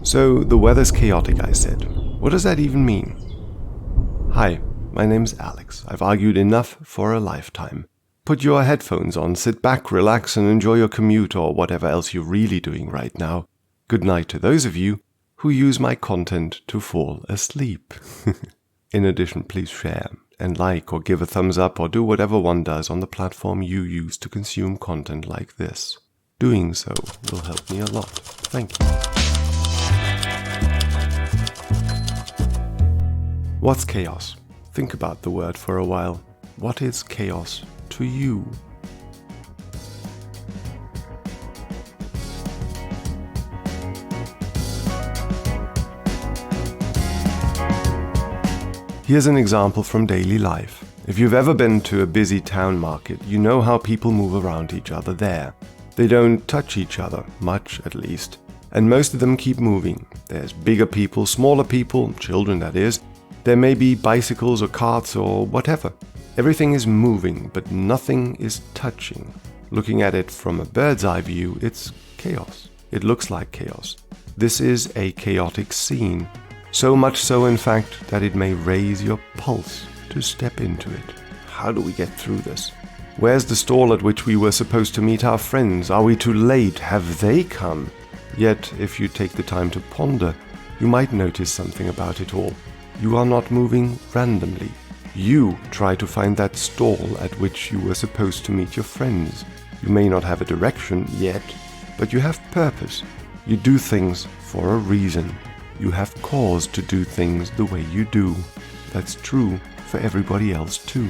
So, the weather's chaotic, I said. What does that even mean? Hi, my name's Alex. I've argued enough for a lifetime. Put your headphones on, sit back, relax, and enjoy your commute or whatever else you're really doing right now. Good night to those of you who use my content to fall asleep. In addition, please share and like or give a thumbs up or do whatever one does on the platform you use to consume content like this. Doing so will help me a lot. Thank you. What's chaos? Think about the word for a while. What is chaos to you? Here's an example from daily life. If you've ever been to a busy town market, you know how people move around each other there. They don't touch each other, much at least. And most of them keep moving. There's bigger people, smaller people, children that is. There may be bicycles or carts or whatever. Everything is moving, but nothing is touching. Looking at it from a bird's eye view, it's chaos. It looks like chaos. This is a chaotic scene. So much so, in fact, that it may raise your pulse to step into it. How do we get through this? Where's the stall at which we were supposed to meet our friends? Are we too late? Have they come? Yet, if you take the time to ponder, you might notice something about it all. You are not moving randomly. You try to find that stall at which you were supposed to meet your friends. You may not have a direction yet, but you have purpose. You do things for a reason. You have cause to do things the way you do. That's true for everybody else too.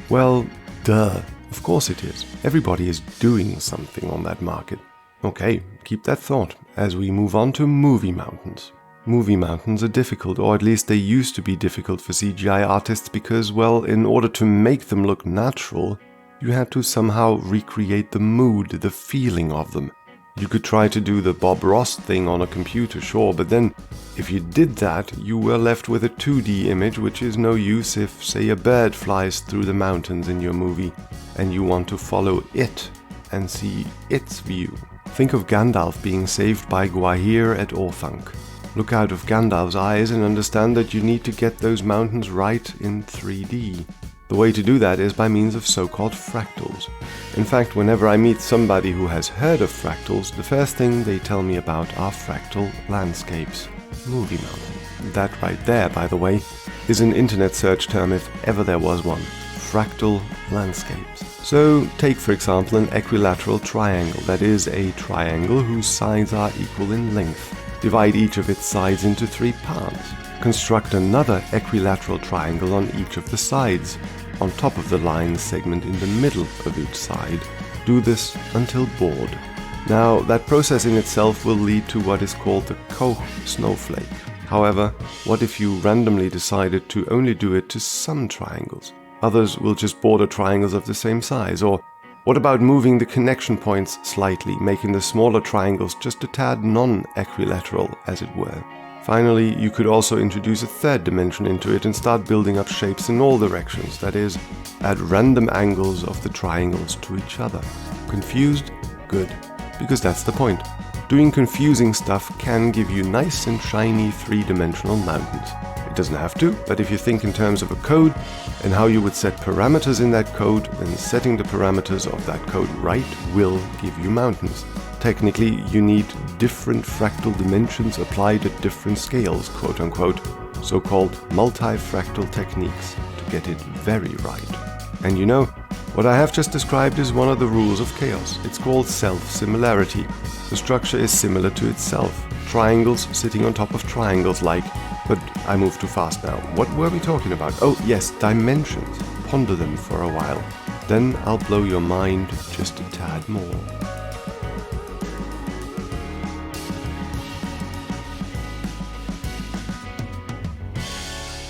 Well, duh. Of course it is. Everybody is doing something on that market. Okay, keep that thought as we move on to movie mountains. Movie mountains are difficult, or at least they used to be difficult for CGI artists because, well, in order to make them look natural, you had to somehow recreate the mood, the feeling of them. You could try to do the Bob Ross thing on a computer, sure, but then if you did that, you were left with a 2D image, which is no use if, say, a bird flies through the mountains in your movie and you want to follow it and see its view. Think of Gandalf being saved by Gwaihir at Orthanc. Look out of Gandalf's eyes and understand that you need to get those mountains right in 3D. The way to do that is by means of so-called fractals. In fact, whenever I meet somebody who has heard of fractals, the first thing they tell me about are fractal landscapes. Movie mountain. That right there, by the way, is an internet search term if ever there was one. Fractal landscapes. So, take for example an equilateral triangle, that is, a triangle whose sides are equal in length. Divide each of its sides into 3 parts. Construct another equilateral triangle on each of the sides, on top of the line segment in the middle of each side. Do this until bored. Now, that process in itself will lead to what is called the Koch snowflake. However, what if you randomly decided to only do it to some triangles? Others will just border triangles of the same size, or what about moving the connection points slightly, making the smaller triangles just a tad non-equilateral, as it were? Finally, you could also introduce a third dimension into it and start building up shapes in all directions, that is, at random angles of the triangles to each other. Confused? Good, because that's the point. Doing confusing stuff can give you nice and shiny 3-dimensional mountains. It doesn't have to, but if you think in terms of a code and how you would set parameters in that code, then setting the parameters of that code right will give you mountains. Technically, you need different fractal dimensions applied at different scales, quote-unquote, so-called multifractal techniques, to get it very right. And you know, what I have just described is one of the rules of chaos. It's called self-similarity. The structure is similar to itself. Triangles sitting on top of triangles like... But I moved too fast now. What were we talking about? Oh, yes, dimensions. Ponder them for a while. Then I'll blow your mind just a tad more.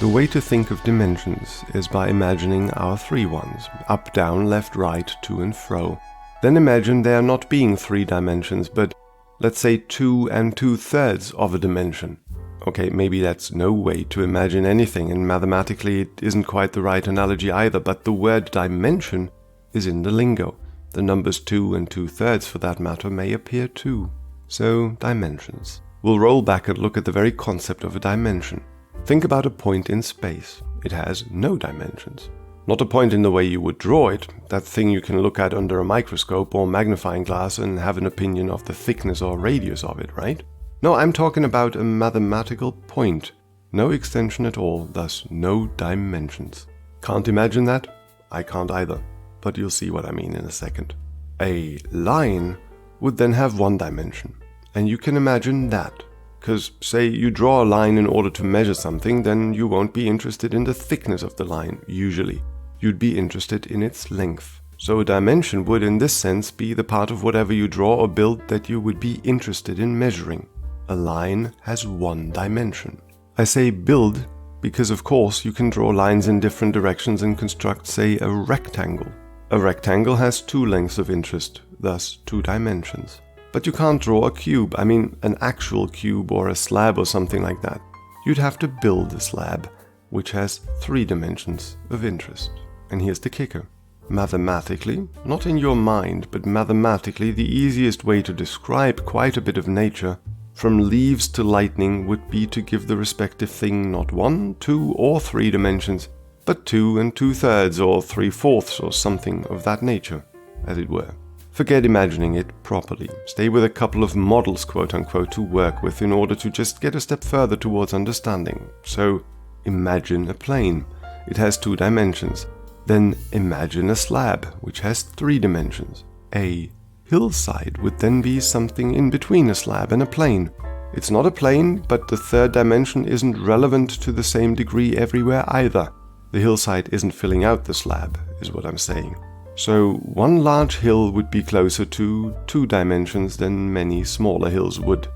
The way to think of dimensions is by imagining our 3 ones, up, down, left, right, to and fro. Then imagine there not being 3 dimensions, but let's say 2 2/3 of a dimension. Okay, maybe that's no way to imagine anything, and mathematically it isn't quite the right analogy either, but the word dimension is in the lingo. The numbers 2 2/3 for that matter may appear too. So, dimensions. we'll roll back and look at the very concept of a dimension. Think about a point in space. It has no dimensions. Not a point in the way you would draw it, that thing you can look at under a microscope or magnifying glass and have an opinion of the thickness or radius of it, right? No, I'm talking about a mathematical point. No extension at all, thus no dimensions. Can't imagine that? I can't either, but you'll see what I mean in a second. A line would then have one dimension, and you can imagine that. Because, say, you draw a line in order to measure something, then you won't be interested in the thickness of the line, usually. You'd be interested in its length. So a dimension would, in this sense, be the part of whatever you draw or build that you would be interested in measuring. A line has one dimension. I say build because, of course, you can draw lines in different directions and construct, say, a rectangle. A rectangle has two lengths of interest, thus two dimensions. But you can't draw a cube, an actual cube or a slab or something like that. You'd have to build a slab, which has three dimensions of interest. And here's the kicker. Mathematically, not in your mind, but mathematically, the easiest way to describe quite a bit of nature, from leaves to lightning, would be to give the respective thing not 1, 2, or 3 dimensions, but 2 2/3 or 3/4 or something of that nature, as it were. Forget imagining it properly. Stay with a couple of models, quote-unquote, to work with in order to just get a step further towards understanding. So, imagine a plane. It has 2 dimensions. Then imagine a slab, which has 3 dimensions. A hillside would then be something in between a slab and a plane. It's not a plane, but the third dimension isn't relevant to the same degree everywhere either. The hillside isn't filling out the slab, is what I'm saying. So one large hill would be closer to 2 dimensions than many smaller hills would.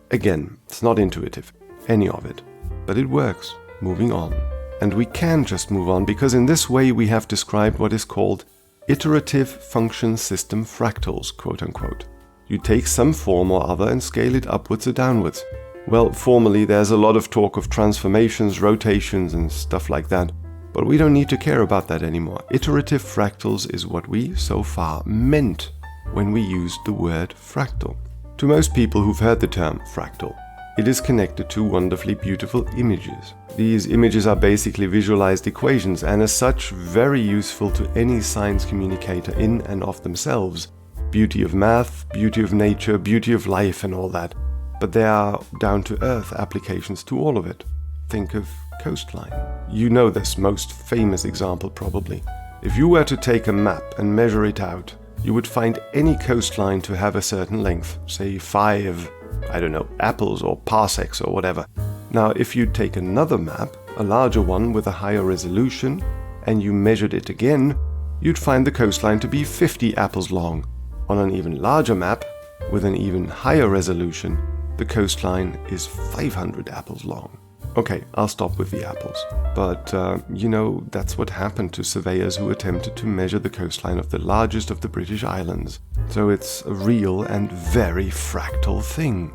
Again, it's not intuitive, any of it. But it works. Moving on. And we can just move on because in this way we have described what is called iterative function system fractals, quote-unquote. You take some form or other and scale it upwards or downwards. Well, formally there's a lot of talk of transformations, rotations and stuff like that. But we don't need to care about that anymore. Iterative fractals is what we, so far, meant when we used the word fractal. To most people who've heard the term fractal, it is connected to wonderfully beautiful images. These images are basically visualized equations and as such very useful to any science communicator in and of themselves. Beauty of math, beauty of nature, beauty of life and all that. But there are down-to-earth applications to all of it. Think of coastline. You know this most famous example probably. If you were to take a map and measure it out, you would find any coastline to have a certain length, say 5, apples or parsecs or whatever. Now, if you take another map, a larger one with a higher resolution, and you measured it again, you'd find the coastline to be 50 apples long. On an even larger map, with an even higher resolution, the coastline is 500 apples long. Okay, I'll stop with the apples. But, that's what happened to surveyors who attempted to measure the coastline of the largest of the British Islands. So it's a real and very fractal thing.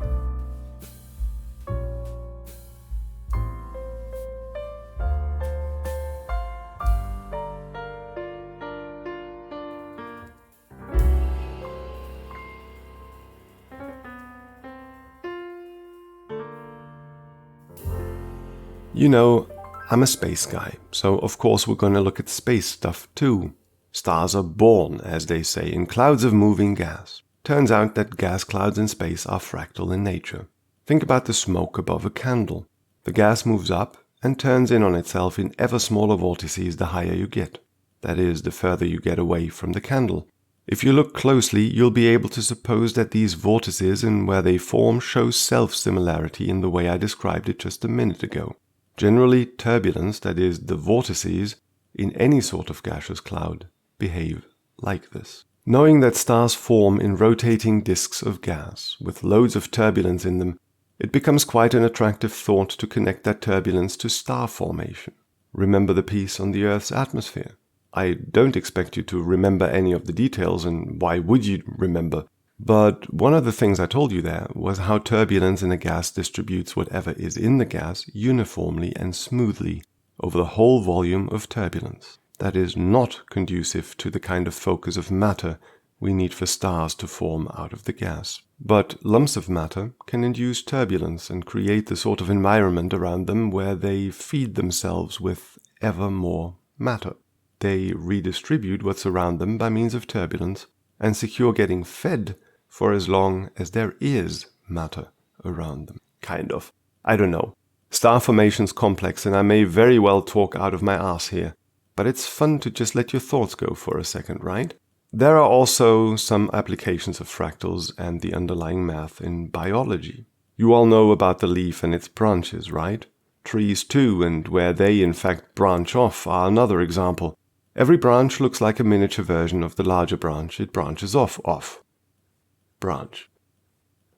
I'm a space guy, so of course we're going to look at space stuff too. Stars are born, as they say, in clouds of moving gas. Turns out that gas clouds in space are fractal in nature. Think about the smoke above a candle. The gas moves up and turns in on itself in ever smaller vortices the higher you get. That is, the further you get away from the candle. If you look closely, you'll be able to suppose that these vortices and where they form show self-similarity in the way I described it just a minute ago. Generally, turbulence, that is, the vortices, in any sort of gaseous cloud, behave like this. Knowing that stars form in rotating disks of gas, with loads of turbulence in them, it becomes quite an attractive thought to connect that turbulence to star formation. Remember the piece on the Earth's atmosphere. I don't expect you to remember any of the details, and why would you remember? But one of the things I told you there was how turbulence in a gas distributes whatever is in the gas uniformly and smoothly over the whole volume of turbulence. That is not conducive to the kind of focus of matter we need for stars to form out of the gas. But lumps of matter can induce turbulence and create the sort of environment around them where they feed themselves with ever more matter. They redistribute what's around them by means of turbulence and secure getting fed for as long as there is matter around them. Kind of. I don't know. Star formation's complex and I may very well talk out of my ass here, but it's fun to just let your thoughts go for a second, right? There are also some applications of fractals and the underlying math in biology. You all know about the leaf and its branches, right? Trees too, and where they in fact branch off are another example. Every branch looks like a miniature version of the larger branch it branches off. Branch.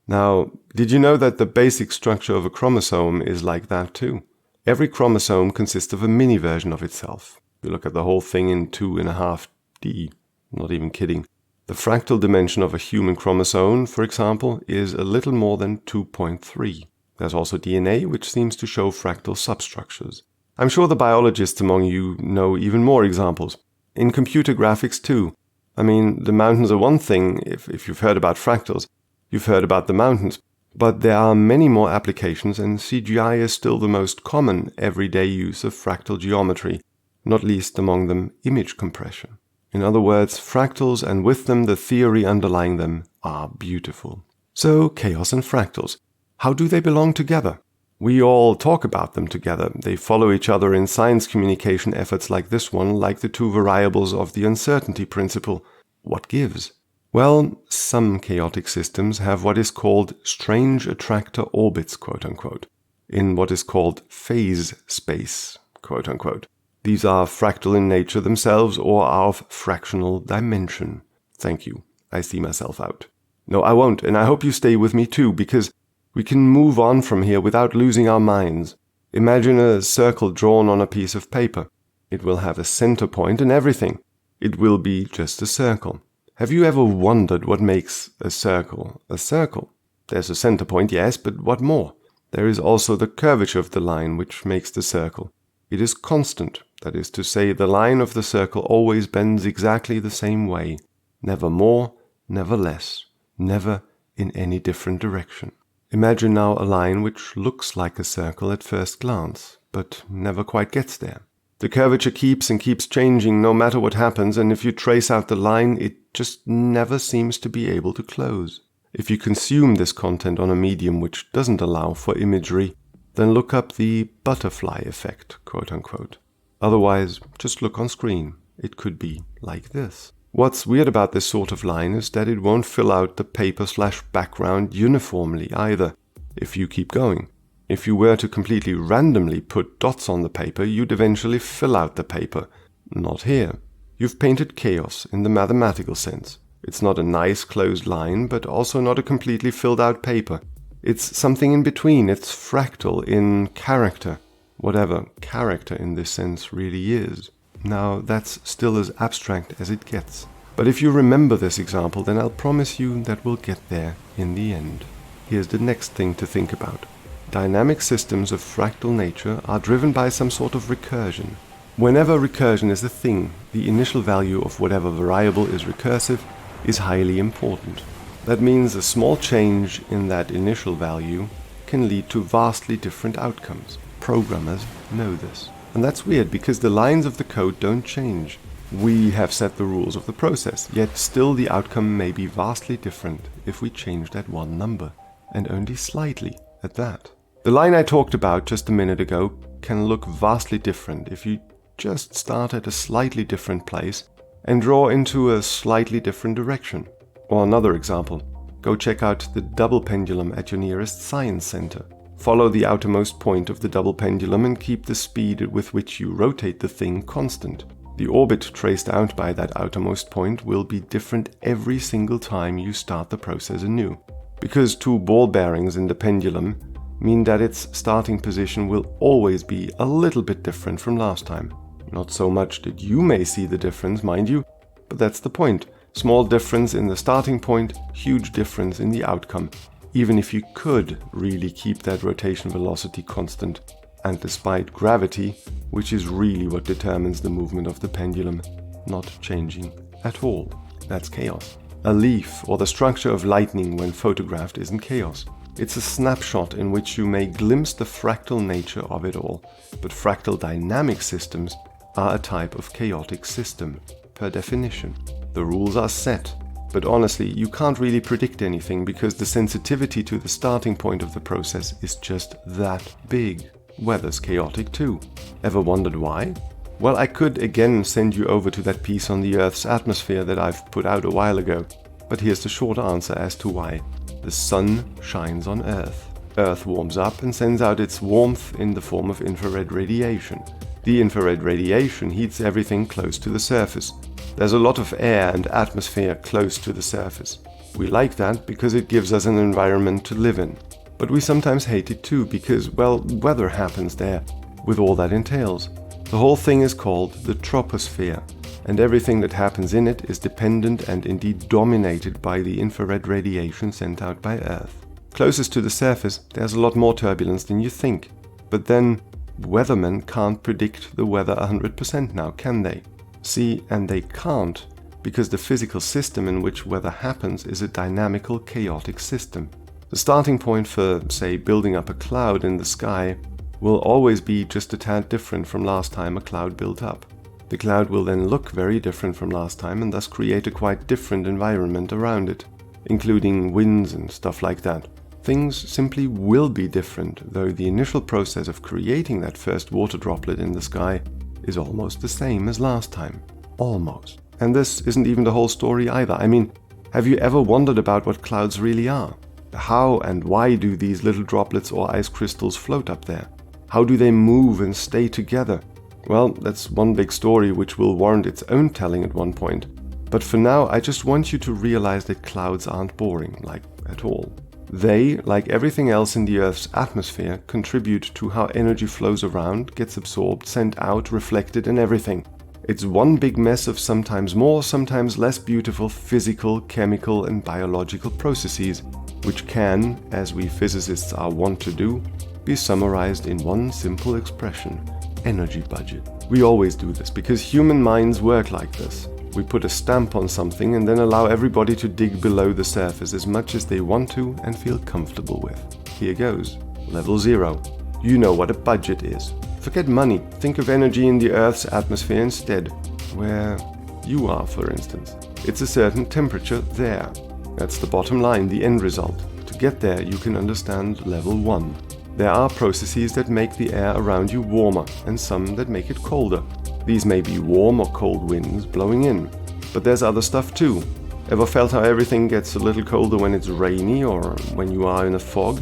Now, did you know that the basic structure of a chromosome is like that too? Every chromosome consists of a mini version of itself. You look at the whole thing in 2.5D. Not even kidding. The fractal dimension of a human chromosome, for example, is a little more than 2.3. There's also DNA, which seems to show fractal substructures. I'm sure the biologists among you know even more examples. In computer graphics too. I mean, the mountains are one thing, if you've heard about fractals. You've heard about the mountains. But there are many more applications, and CGI is still the most common everyday use of fractal geometry, not least among them image compression. In other words, fractals and with them the theory underlying them are beautiful. So, chaos and fractals. How do they belong together? We all talk about them together. They follow each other in science communication efforts like this one, like the two variables of the uncertainty principle. What gives? Well, some chaotic systems have what is called strange attractor orbits, quote-unquote, in what is called phase space, quote-unquote. These are fractal in nature themselves or are of fractional dimension. Thank you. I see myself out. No, I won't, and I hope you stay with me too, because we can move on from here without losing our minds. Imagine a circle drawn on a piece of paper. It will have a center point and everything. It will be just a circle. Have you ever wondered what makes a circle a circle? There's a center point, yes, but what more? There is also the curvature of the line which makes the circle. It is constant, that is to say, the line of the circle always bends exactly the same way, never more, never less, never in any different direction. Imagine now a line which looks like a circle at first glance, but never quite gets there. The curvature keeps and keeps changing no matter what happens, and if you trace out the line, it just never seems to be able to close. If you consume this content on a medium which doesn't allow for imagery, then look up the butterfly effect, quote-unquote. Otherwise, just look on screen. It could be like this. What's weird about this sort of line is that it won't fill out the paper/background uniformly either, if you keep going. If you were to completely randomly put dots on the paper, you'd eventually fill out the paper. Not here. You've painted chaos in the mathematical sense. It's not a nice closed line, but also not a completely filled out paper. It's something in between. It's fractal in character, whatever character in this sense really is. Now, that's still as abstract as it gets. But if you remember this example, then I'll promise you that we'll get there in the end. Here's the next thing to think about. Dynamic systems of fractal nature are driven by some sort of recursion. Whenever recursion is a thing, the initial value of whatever variable is recursive is highly important. That means a small change in that initial value can lead to vastly different outcomes. Programmers know this. And that's weird because the lines of the code don't change. We have set the rules of the process, yet still the outcome may be vastly different if we change that one number, and only slightly at that. The line I talked about just a minute ago can look vastly different if you just start at a slightly different place and draw into a slightly different direction. Or another example, go check out the double pendulum at your nearest science center. Follow the outermost point of the double pendulum and keep the speed with which you rotate the thing constant. The orbit traced out by that outermost point will be different every single time you start the process anew. Because two ball bearings in the pendulum mean that its starting position will always be a little bit different from last time. Not so much that you may see the difference, mind you, but that's the point. Small difference in the starting point, huge difference in the outcome, even if you could really keep that rotation velocity constant, and despite gravity, which is really what determines the movement of the pendulum, not changing at all. That's chaos. A leaf or the structure of lightning when photographed isn't chaos. It's a snapshot in which you may glimpse the fractal nature of it all. But fractal dynamic systems are a type of chaotic system, per definition. The rules are set, but honestly, you can't really predict anything because the sensitivity to the starting point of the process is just that big. Weather's chaotic too. Ever wondered why? Well, I could again send you over to that piece on the Earth's atmosphere that I've put out a while ago, but here's the short answer as to why. The sun shines on Earth. Earth warms up and sends out its warmth in the form of infrared radiation. The infrared radiation heats everything close to the surface. There's a lot of air and atmosphere close to the surface. We like that because it gives us an environment to live in. But we sometimes hate it too because, well, weather happens there, with all that entails. The whole thing is called the troposphere, and everything that happens in it is dependent and indeed dominated by the infrared radiation sent out by Earth. Closest to the surface, there's a lot more turbulence than you think. But then, weathermen can't predict the weather 100% now, can they? See, and they can't, because the physical system in which weather happens is a dynamical, chaotic system. The starting point for, say, building up a cloud in the sky will always be just a tad different from last time a cloud built up. The cloud will then look very different from last time and thus create a quite different environment around it, including winds and stuff like that. Things simply will be different, though the initial process of creating that first water droplet in the sky is almost the same as last time. Almost. And this isn't even the whole story either. I mean, have you ever wondered about what clouds really are? How and why do these little droplets or ice crystals float up there? How do they move and stay together? Well, that's one big story which will warrant its own telling at one point. But for now, I just want you to realize that clouds aren't boring, like at all. They, like everything else in the Earth's atmosphere, contribute to how energy flows around, gets absorbed, sent out, reflected, and everything. It's one big mess of sometimes more, sometimes less beautiful physical, chemical, and biological processes, which can, as we physicists are wont to do, be summarized in one simple expression: energy budget. We always do this because human minds work like this. We put a stamp on something and then allow everybody to dig below the surface as much as they want to and feel comfortable with. Here goes. Level 0. You know what a budget is. Forget money. Think of energy in the Earth's atmosphere instead. Where you are, for instance. It's a certain temperature there. That's the bottom line, the end result. To get there, you can understand level 1. There are processes that make the air around you warmer and some that make it colder. These may be warm or cold winds blowing in, but there's other stuff too. Ever felt how everything gets a little colder when it's rainy or when you are in a fog?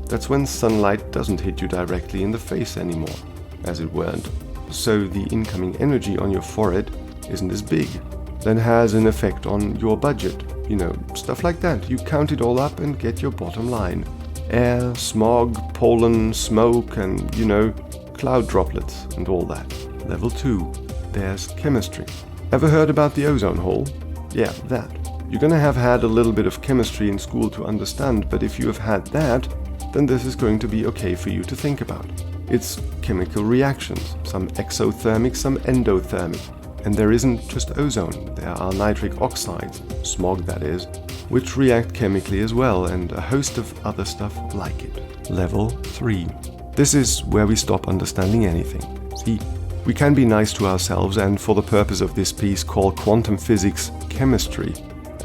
That's when sunlight doesn't hit you directly in the face anymore, as it weren't. So the incoming energy on your forehead isn't as big. That has an effect on your budget. You know, stuff like that. You count it all up and get your bottom line. Air, smog, pollen, smoke, and, cloud droplets and all that. Level 2. There's chemistry. Ever heard about the ozone hole? Yeah, that. You're gonna have had a little bit of chemistry in school to understand, but if you have had that, then this is going to be okay for you to think about. It's chemical reactions, some exothermic, some endothermic. And there isn't just ozone, there are nitric oxides, smog that is, which react chemically as well, and a host of other stuff like it. Level 3. This is where we stop understanding anything. See, we can be nice to ourselves and for the purpose of this piece call quantum physics chemistry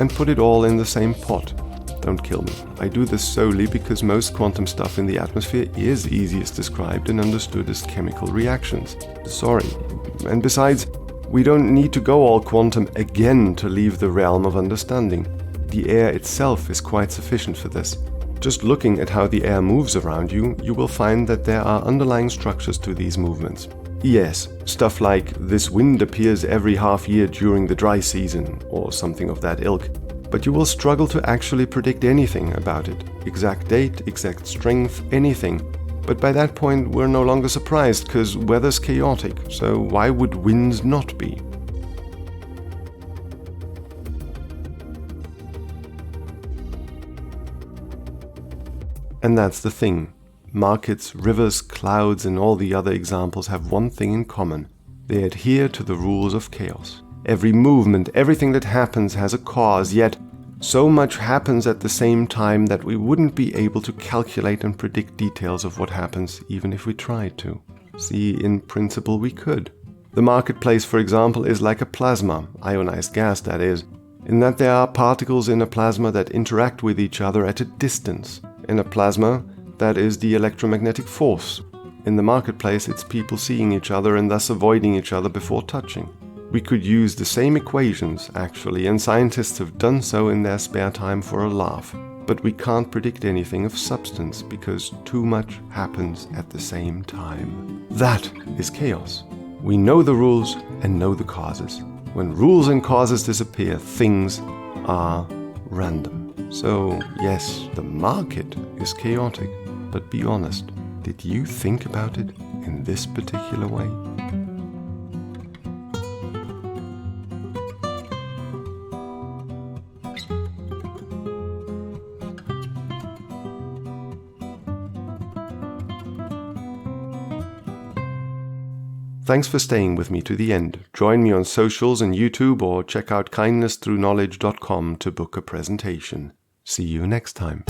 and put it all in the same pot. Don't kill me. I do this solely because most quantum stuff in the atmosphere is easiest described and understood as chemical reactions. Sorry. And besides, we don't need to go all quantum again to leave the realm of understanding. The air itself is quite sufficient for this. Just looking at how the air moves around you, you will find that there are underlying structures to these movements. Yes, stuff like this wind appears every half year during the dry season, or something of that ilk. But you will struggle to actually predict anything about it. Exact date, exact strength, anything. But by that point, we're no longer surprised, because weather's chaotic, so why would winds not be? And that's the thing. Markets, rivers, clouds, and all the other examples have one thing in common. They adhere to the rules of chaos. Every movement, everything that happens has a cause, yet So much happens at the same time that we wouldn't be able to calculate and predict details of what happens even if we tried to. See, in principle we could. The marketplace, for example, is like a plasma, ionized gas that is, in that there are particles in a plasma that interact with each other at a distance. In a plasma, that is the electromagnetic force. In the marketplace, it's people seeing each other and thus avoiding each other before touching. We could use the same equations, actually, and scientists have done so in their spare time for a laugh. But we can't predict anything of substance because too much happens at the same time. That is chaos. We know the rules and know the causes. When rules and causes disappear, things are random. So, yes, the market is chaotic, but be honest, did you think about it in this particular way? Thanks for staying with me to the end. Join me on socials and YouTube or check out kindnessthrough knowledge.com to book a presentation. See you next time.